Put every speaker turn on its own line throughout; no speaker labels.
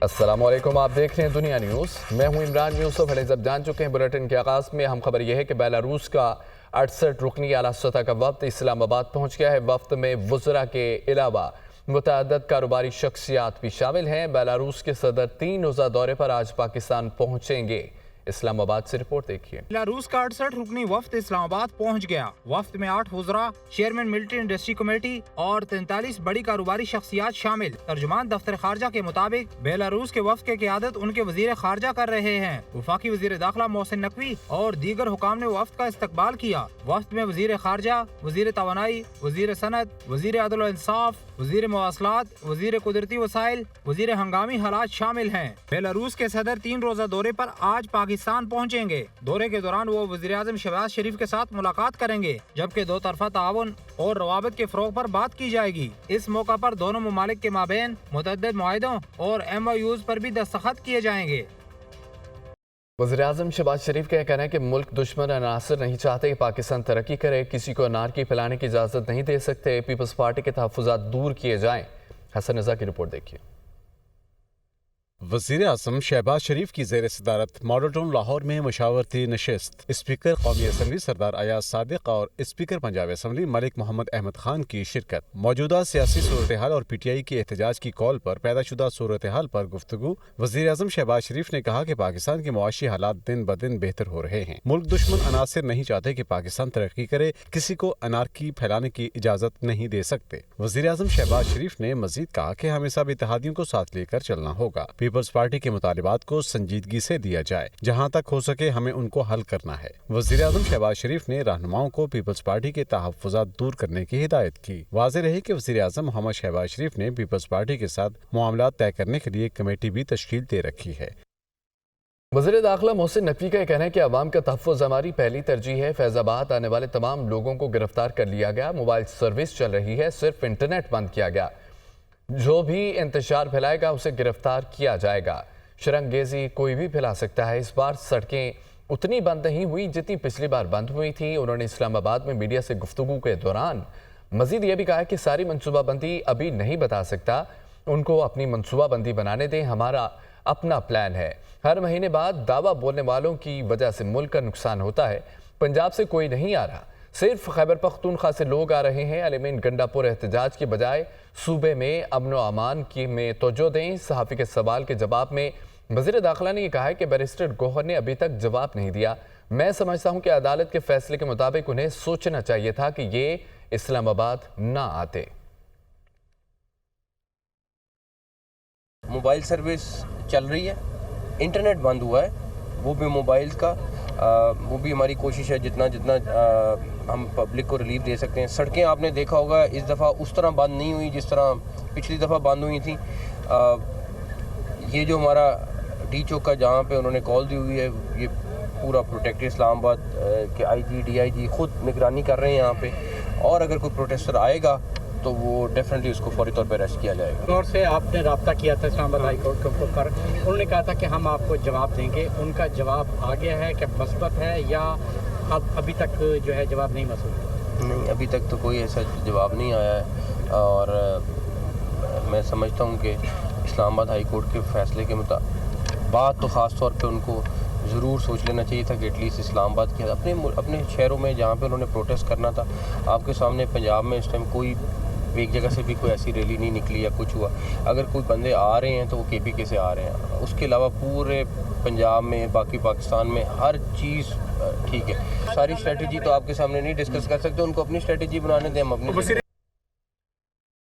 السلام علیکم، آپ دیکھ رہے ہیں دنیا نیوز۔ میں ہوں عمران یوسف۔ ہلیں جب جان چکے ہیں بلیٹن کے آغاز میں اہم خبر یہ ہے کہ بیلاروس کا 68 رکنی اعلیٰ سطح کا وفد اسلام آباد پہنچ گیا ہے۔ وفد میں وزراء کے علاوہ متعدد کاروباری شخصیات بھی شامل ہیں۔ بیلاروس کے صدر 3 روزہ دورے پر آج پاکستان پہنچیں گے۔ اسلام آباد سے رپورٹ دیکھیے۔
بیلاروس کا 68 رکنی وفد اسلام آباد پہنچ گیا۔ وفد میں 8 وزراء، چیئرمین ملٹری انڈسٹری کمیٹی اور 43 بڑی کاروباری شخصیات شامل۔ ترجمان دفتر خارجہ کے مطابق بیلاروس کے وفد کی قیادت ان کے وزیر خارجہ کر رہے ہیں۔ وفاقی وزیر داخلہ محسن نقوی اور دیگر حکام نے وفد کا استقبال کیا۔ وفد میں وزیر خارجہ، وزیر توانائی، وزیر صنعت، وزیر عدل و انصاف، وزیر مواصلات، وزیر قدرتی وسائل، وزیر ہنگامی حالات شامل ہیں۔ بیلاروس کے صدر 3 روزہ دورے پر آج پاکستان پہنچیں گے۔ دورے کے دوران وہ وزیر اعظم شہباز شریف کے ساتھ ملاقات کریں گے، جبکہ 2 طرفہ تعاون اور روابط کے فروغ پر بات کی جائے گی۔ اس موقع پر دونوں ممالک کے مابین متعدد معاہدوں اور MOUs پر بھی دستخط کیے جائیں گے۔
وزیر اعظم شہباز شریف کا کہنا ہے کہ ملک دشمن عناصر نہیں چاہتے کہ پاکستان ترقی کرے، کسی کو انارکی پھیلانے کی اجازت نہیں دے سکتے، پیپلز پارٹی کے تحفظات دور کیے جائیں۔ حسن رضا کی رپورٹ دیکھیے۔
وزیر اعظم شہباز شریف کی زیر صدارت ماڈل ٹاؤن لاہور میں مشاورتی نشست، اسپیکر قومی اسمبلی سردار ایاز صادق اور اسپیکر پنجاب اسمبلی ملک محمد احمد خان کی شرکت۔ موجودہ سیاسی صورتحال اور PTI کے احتجاج کی کال پر پیدا شدہ صورتحال پر گفتگو۔ وزیر اعظم شہباز شریف نے کہا کہ پاکستان کے معاشی حالات دن بدن بہتر ہو رہے ہیں۔ ملک دشمن عناصر نہیں چاہتے کہ پاکستان ترقی کرے، کسی کو انارکی پھیلانے کی اجازت نہیں دے سکتے۔ وزیر اعظم شہباز شریف نے مزید کہا کہ ہمیں سب اتحادیوں کو ساتھ لے کر چلنا ہوگا۔ پیپلز پارٹی کے مطالبات کو سنجیدگی سے دیا جائے، جہاں تک ہو سکے ہمیں ان کو حل کرنا ہے۔ وزیر اعظم شہباز شریف نے رہنماؤں کو پیپلز پارٹی کے تحفظات دور کرنے کی ہدایت کی۔ واضح رہے کہ وزیر اعظم محمد شہباز شریف نے پیپلز پارٹی کے ساتھ معاملات طے کرنے کے لیے کمیٹی بھی تشکیل دے رکھی ہے۔
وزیر داخلہ محسن نقوی کا کہنا ہے کہ عوام کا تحفظ ہماری پہلی ترجیح ہے۔ فیض آباد آنے والے تمام لوگوں کو گرفتار کر لیا گیا، موبائل سروس چل رہی ہے، صرف انٹرنیٹ بند کیا گیا۔ جو بھی انتشار پھیلائے گا اسے گرفتار کیا جائے گا۔ شرنگیزی کوئی بھی پھیلا سکتا ہے۔ اس بار سڑکیں اتنی بند نہیں ہوئی جتنی پچھلی بار بند ہوئی تھی۔ انہوں نے اسلام آباد میں میڈیا سے گفتگو کے دوران مزید یہ بھی کہا کہ ساری منصوبہ بندی ابھی نہیں بتا سکتا، ان کو اپنی منصوبہ بندی بنانے دیں، ہمارا اپنا پلان ہے۔ ہر مہینے بعد دعویٰ بولنے والوں کی وجہ سے ملک کا نقصان ہوتا ہے۔ پنجاب سے کوئی نہیں آ رہا، صرف خیبر پختونخوا سے لوگ آ رہے ہیں۔ علمین گنڈا پور احتجاج کے بجائے صوبے میں امن و امان میں توجہ دیں۔ صحافی کے سوال کے جواب میں وزیر داخلہ نے یہ کہا ہے کہ بیرسٹر گوہر نے ابھی تک جواب نہیں دیا۔ میں سمجھتا ہوں کہ عدالت کے فیصلے کے مطابق انہیں سوچنا چاہیے تھا کہ یہ اسلام آباد نہ آتے۔
موبائل سروس چل رہی ہے، انٹرنیٹ بند ہوا ہے، وہ بھی موبائل کا، وہ بھی ہماری کوشش ہے جتنا ہم پبلک کو ریلیف دے سکتے ہیں۔ سڑکیں آپ نے دیکھا ہوگا اس دفعہ اس طرح بند نہیں ہوئی جس طرح پچھلی دفعہ بند ہوئی تھیں۔ یہ جو ہمارا ڈی چوک کا جہاں پہ انہوں نے کال دی ہوئی ہے، یہ پورا پروٹیکٹ اسلام آباد کے IG DIG خود نگرانی کر رہے ہیں یہاں پہ، اور اگر کوئی پروٹیسٹر آئے گا تو وہ ڈیفینیٹلی اس کو فوری طور پہ اریسٹ کیا جائے گا۔
اور سے آپ نے رابطہ کیا تھا اسلام آباد ہائی کورٹ کے اوپر، انہوں نے کہا تھا کہ ہم آپ کو جواب دیں گے، ان کا جواب آ گیا ہے کہ مثبت ہے یا ابھی تک جو ہے جواب نہیں موصول؟
نہیں، ابھی تک تو کوئی ایسا جواب نہیں آیا ہے، اور میں سمجھتا ہوں کہ اسلام آباد ہائی کورٹ کے فیصلے کے مطابق بات تو خاص طور پہ ان کو ضرور سوچ لینا چاہیے تھا کہ ایٹ لیسٹ اسلام آباد کے اپنے شہروں میں جہاں پہ انہوں نے پروٹیسٹ کرنا تھا۔ آپ کے سامنے پنجاب میں اس ٹائم کوئی ایک جگہ سے بھی کوئی ایسی ریلی نہیں نکلی یا کچھ ہوا۔ اگر کوئی بندے آ رہے ہیں تو وہ KPK سے آ رہے ہیں، اس کے علاوہ پورے پنجاب میں، باقی پاکستان میں ہر چیز ٹھیک ہے۔ ساری اسٹریٹجی تو آپ کے سامنے نہیں ڈسکس کر سکتے، ان کو اپنی اسٹریٹجی بنانے دیں، ہم اپنی۔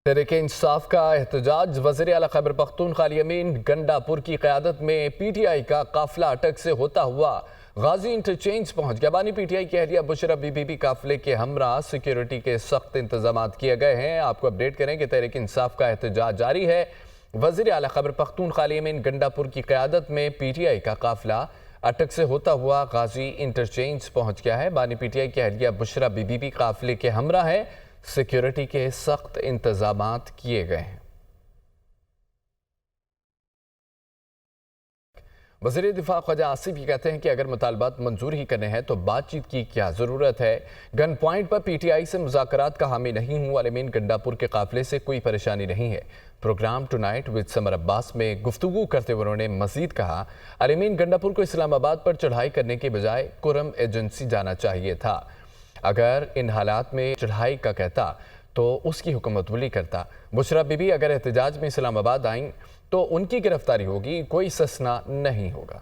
تحریک انصاف کا احتجاج۔ وزیر اعلیٰ خیبر پختونخوا علمین گنڈا پور کی قیادت میں PTI کا قافلہ اٹک سے ہوتا ہوا غازی انٹرچینج پہنچ گیا۔ بانی PTI کی اہلیہ بشرا بی بی قافلے کے ہمراہ سیکیورٹی کے سخت انتظامات کیے گئے ہیں۔ آپ کو اپڈیٹ کریں کہ تحریک انصاف کا احتجاج جاری ہے۔ وزیر اعلیٰ خیبر پختونخوا علمین گنڈا پور کی قیادت میں PTI کا قافلہ اٹک سے ہوتا ہوا غازی انٹرچینج پہنچ گیا ہے۔ بانی PTI کی اہلیہ بشرا بی بی قافلے کے ہمراہ ہے، سیکیورٹی کے سخت انتظامات کیے گئے ہیں۔ वज़ीर दिफा ख्वाजा आसिफ ये कहते हैं कि अगर मुतालबात मंजूर ही करने हैं तो बातचीत की क्या ज़रूरत है। गन पॉइंट पर PTI से मुज़ाकरात का हामी नहीं हूँ। अलीमीन गंडापुर के काफ़िले से कोई परेशानी नहीं है। Program tonight with Samar Abbas में गुफ्तगू करते हुए उन्होंने मज़ीद कहा, अलीमीन गंडापुर को इस्लामाबाद पर चढ़ाई करने के बजाय कुरम एजेंसी जाना चाहिए था। अगर इन हालात में चढ़ाई का कहता तो उसकी हुकूमत वली करता। बुशरा बीबी अगर एहतजाज में इस्लामाबाद आईं तो उनकी गिरफ्तारी होगी, कोई ससना नहीं होगा।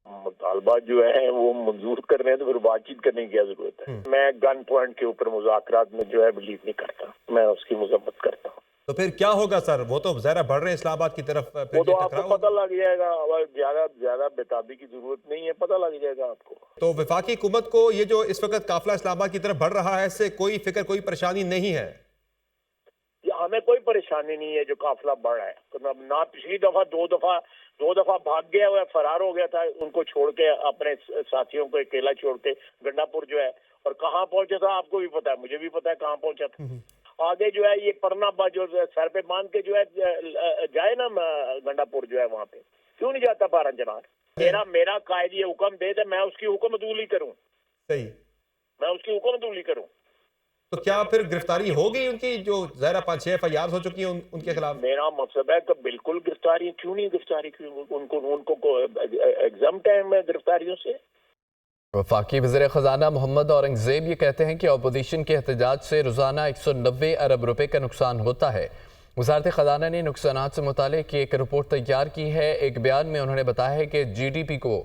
मुतालबा जो है वो मंजूर कर रहे हैं तो फिर बातचीत करने की क्या जरूरत है। मैं गन पॉइंट के ऊपर मुज़ाकरात में जो है बिलीव नहीं करता, मैं उसकी मजम्मत करता हूँ।
तो फिर क्या होगा सर? वो तो ज़रा बढ़ रहे हैं इस्लामाबाद की तरफ, फिर
वो तो
ये
आपको
टकराव
पता लग जाएगा। अब ज्यादा बेताबी की जरूरत नहीं है, पता लग जाएगा आपको।
तो वफाकी हुकूमत को ये जो इस वक्त काफिला इस्लामाबाद की तरफ बढ़ रहा है, इससे कोई फिक्र, कोई परेशानी नहीं है?
हमें कोई परेशानी नहीं है जो काफिला बढ़ रहा है। तो ना पिछली दफा दो दफा भाग गया हुआ, फरार हो गया था, उनको छोड़ के, अपने साथियों को अकेला छोड़ के गंडापुर जो है, और कहाँ पहुंचा था आपको भी पता है, मुझे भी पता है कहाँ पहुंचा था। आगे जो है ये परनाबा जो सर पे बांध के जो है जाए ना गंडापुर जो है, वहाँ पे क्यों नहीं जाता पारन जनाब। मेरा कायद ये हुक्म दे दे, मैं उसकी हुक्म अदूली करूँ।
सही,
मैं उसकी हुक्म अदूली करूँ।
तो क्या फिर गिरफ्तारी होगी उनकी, जो ज़रा 5-6 FIR हो चुकी है उनके खिलाफ?
मेरा मकसद है कि बिल्कुल गिरफ्तारी क्यों नहीं, गिरफ्तारी क्यों, उनको एग्जाम्प्ट है गिरफ्तारियों से।
वफाकी वज़ीर ख़ज़ाना मोहम्मद औरंगज़ेब ये कहते हैं कि अपोजिशन के एहतजाज से रोज़ाना 190 अरब रुपए का नुकसान होता है। वज़ारत ख़ज़ाना ने नुकसानात से मुतालिक एक रिपोर्ट तैयार की है। एक बयान में उन्होंने बताया है कि GDP को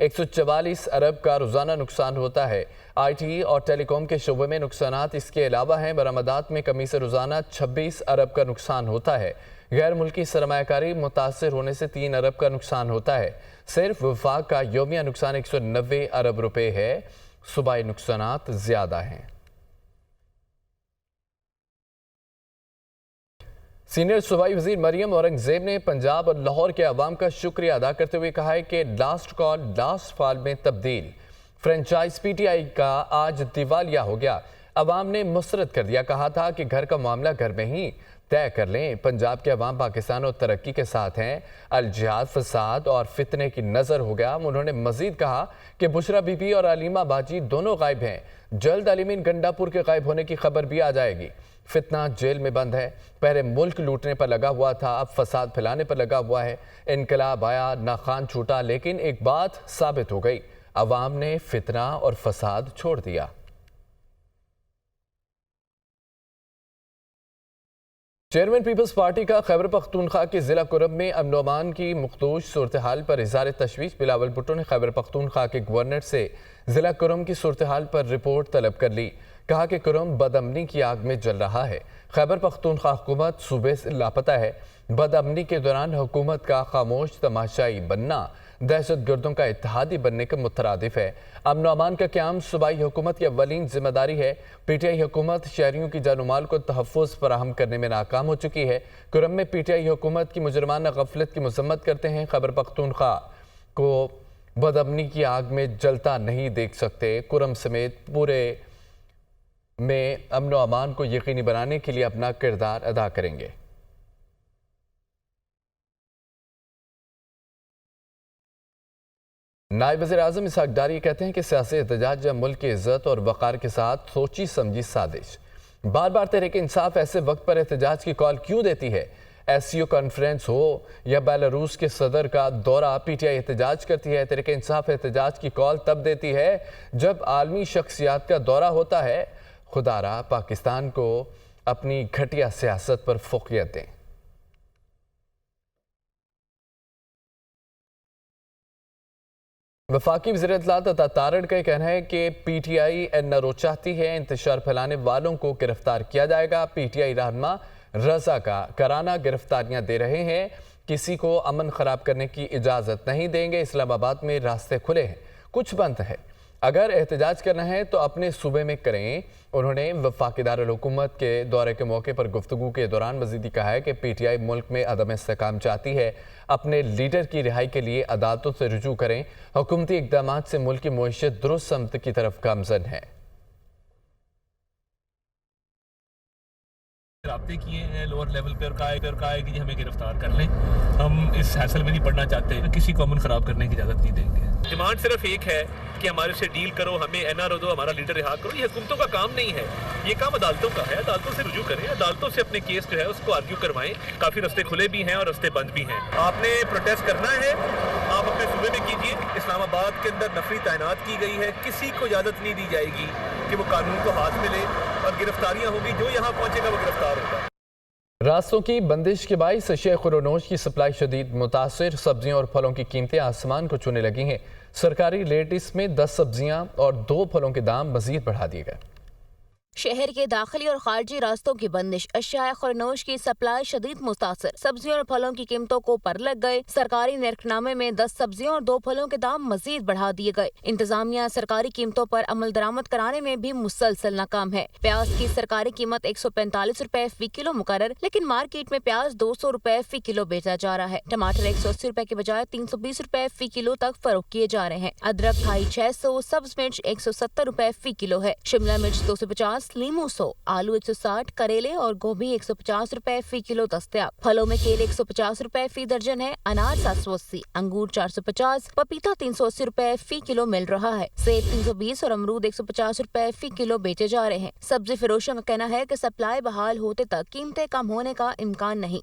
144 अरब का रोज़ाना नुकसान होता है। IT और टेलीकॉम के शोबे में नुकसानात इसके अलावा हैं। बरामदात में कमी से रोज़ाना 26 अरब का नुकसान होता है। गैर मुल्की सरमायाकारी मुतासर होने से 3 अरब का नुकसान होता है। सिर्फ वफाक का यौमिया नुकसान 190 अरब रुपए है। सूबाई नुकसानात ज़्यादा हैं। सीनियर सूबाई वज़ीर मरियम औरंगज़ेब ने पंजाब और लाहौर के अवाम का शुक्रिया अदा करते हुए कहा है कि लास्ट कॉल लास्ट फाल में तब्दील। फ्रेंचाइज PTI का आज दिवालिया हो गया। अवाम ने मुस्तरद कर दिया। कहा था कि घर का मामला घर में ही तय कर लें। पंजाब के अवाम पाकिस्तान और तरक्की के साथ हैं। अल-जिहाद, फसाद और फितने की नज़र हो गया। उन्होंने मज़ीद कहा कि बुशरा बीबी और अलीमा बाजी दोनों गायब हैं। जल्द अलीमीन गंडापुर के गायब होने की खबर भी आ जाएगी। फितना जेल में बंद है। पहले मुल्क लूटने पर लगा हुआ था, अब फसाद फैलाने पर लगा हुआ है। इनकलाब आया, नाखान छूटा, लेकिन एक बात साबित हो गई, अवाम ने फितना और फसाद छोड़ दिया। चेयरमैन पीपल्स पार्टी का खैबर पख्तूनख्वा के ज़िला कुरब में अमन व अमान की मखदूश सूरत हाल पर इज़हार तशवीश। बिलावल भुट्टो ने खैबर पख्तूनख्वा के गवर्नर से ज़िला कुरब की सूरत हाल पर रिपोर्ट तलब कर ली। कहा कि कुरब बदअमनी की आग में जल रहा है। खैबर पख्तूनख्वा हुकूमत सूबे से लापता है। बदअमनी के दौरान हुकूमत का खामोश तमाशाई बनना दहशत गर्दों का इत्तेहादी बनने के मुतरादिफ है। अमन व अमान का क़याम सूबाई हुकूमत की अव्वलीन जिम्मेदारी है। PTI हुकूमत शहरियों की जानमाल को तहफ़्फ़ुज़ फराहम करने में नाकाम हो चुकी है। कुरब में PTI हुकूमत की मुजरमाना गफलत की मज़म्मत करते हैं। खैबर पख्तूनख्वा को बदअमनी की आग में जलता नहीं देख सकते। कुरब समेत पूरे में अमन व अमान को यकीनी बनाने के लिए अपना किरदार अदा करेंगे। नायब वज़ीर आज़म इसहाक़ डारी कहते हैं कि सियासी एहतजाज जब मुल्क की इज़्ज़त और वक़ार के साथ सोची समझी साजिश। बार बार तहरीक इंसाफ ऐसे वक्त पर एहतजाज की कॉल क्यों देती है? SCO कॉन्फ्रेंस हो या बेलारूस के सदर का दौरा, PTI एहतजाज करती है। तहरीक इंसाफ एहतजाज की कॉल तब देती है जब आलमी शख्सियात का दौरा होता है। खुदारा पाकिस्तान को अपनी घटिया सियासत पर फ़ोक़ियत दें। वफाकी वज़ीर इत्तलात अता तारड़ का कहना है कि PTI NRO चाहती है इंतशार फैलाने वालों को गिरफ्तार किया जाएगा। PTI रहनुमा रजा का कराना गिरफ्तारियां दे रहे हैं। किसी को अमन ख़राब करने की इजाज़त नहीं देंगे। इस्लामाबाद में रास्ते खुले हैं, कुछ बंद है। अगर एहतजाज करना है तो अपने सूबे में करें। उन्होंने वफाकी दारुल हुकूमत के दौरे के मौके पर गुफ्तगू के दौरान मज़ीद कहा है कि PTI मुल्क में अदम इस्तेकाम चाहती है। अपने लीडर की रिहाई के लिए अदालतों से रुजू करें। हुकूमती इक़दामात से मुल्क की मईशत दुरुस्त समत की तरफ गामज़न है।
राब्ते किए हैं लोअर लेवल पे और कहा है कि हमें गिरफ्तार कर लें, हम इस हैसल में नहीं पड़ना चाहते, किसी को अमन खराब करने की इजाज़त नहीं देंगे। डिमांड सिर्फ एक है कि हमारे से डील करो, हमें एनआरओ दो, हमारा लीडर रिहा करो। ये हुकूमतों का काम नहीं है, ये काम अदालतों का है। अदालतों से रुजू करें, अदालतों से अपने केस जो है उसको आर्ग्यू करवाएं। काफ़ी रस्ते खुले भी हैं और रस्ते बंद भी हैं। आपने प्रोटेस्ट करना है, आप अपने सूबे में कीजिए। इस्लामाबाद के अंदर नफरी तैनात की गई है, किसी को इजाज़त नहीं दी जाएगी कि वो कानून को हाथ में ले, और गिरफ्तारियाँ होगी, जो यहाँ पहुँचेगा वो गिरफ्तार होगा।
रास्तों की बंदिश के बाईस अशिया खुरोनोश की सप्लाई शदीद मुतासिर, सब्जियों और फलों की कीमतें आसमान को छूने लगी हैं। सरकारी रेट में 10 सब्जियां और 2 फलों के दाम मजीद बढ़ा दिए गए।
शहर के दाखिली और खारजी रास्तों की बंदिश, अशिया खुरनोश की सप्लाई शदीद मुतासर, सब्जियों और फलों की कीमतों को पर लग गए। सरकारी निर्खनामे में 10 सब्जियों और 2 फलों के दाम मजीद बढ़ा दिए गए। इंतजामिया सरकारी कीमतों पर अमल दरामद कराने में भी मुसलसल नाकाम है। प्याज की सरकारी कीमत 145 रुपए फी किलो मुकर्रर, लेकिन मार्केट में प्याज 200 रुपए फी किलो बेचा जा रहा है। टमाटर 180 रुपए के बजाय 320 रुपए फी किलो तक फरोख्त किए जा रहे हैं। अदरक ढाई 600, सब्ज मिर्च 170 रुपए फी किलो है। शिमला मिर्च 250, लीमू 100, आलू 160, करेले और गोभी 150 रुपए फी किलो दस्तयाब। फलों में केले 150 रुपए फी दर्जन है, अनार 780, अंगूर 450, पपीता 380 रुपए फी किलो मिल रहा है। सेब 320 और अमरूद 150 रुपए फी किलो बेचे जा रहे हैं। सब्जी फरोशों का कहना है कि सप्लाई बहाल होते तक कीमतें कम होने का इम्कान नहीं।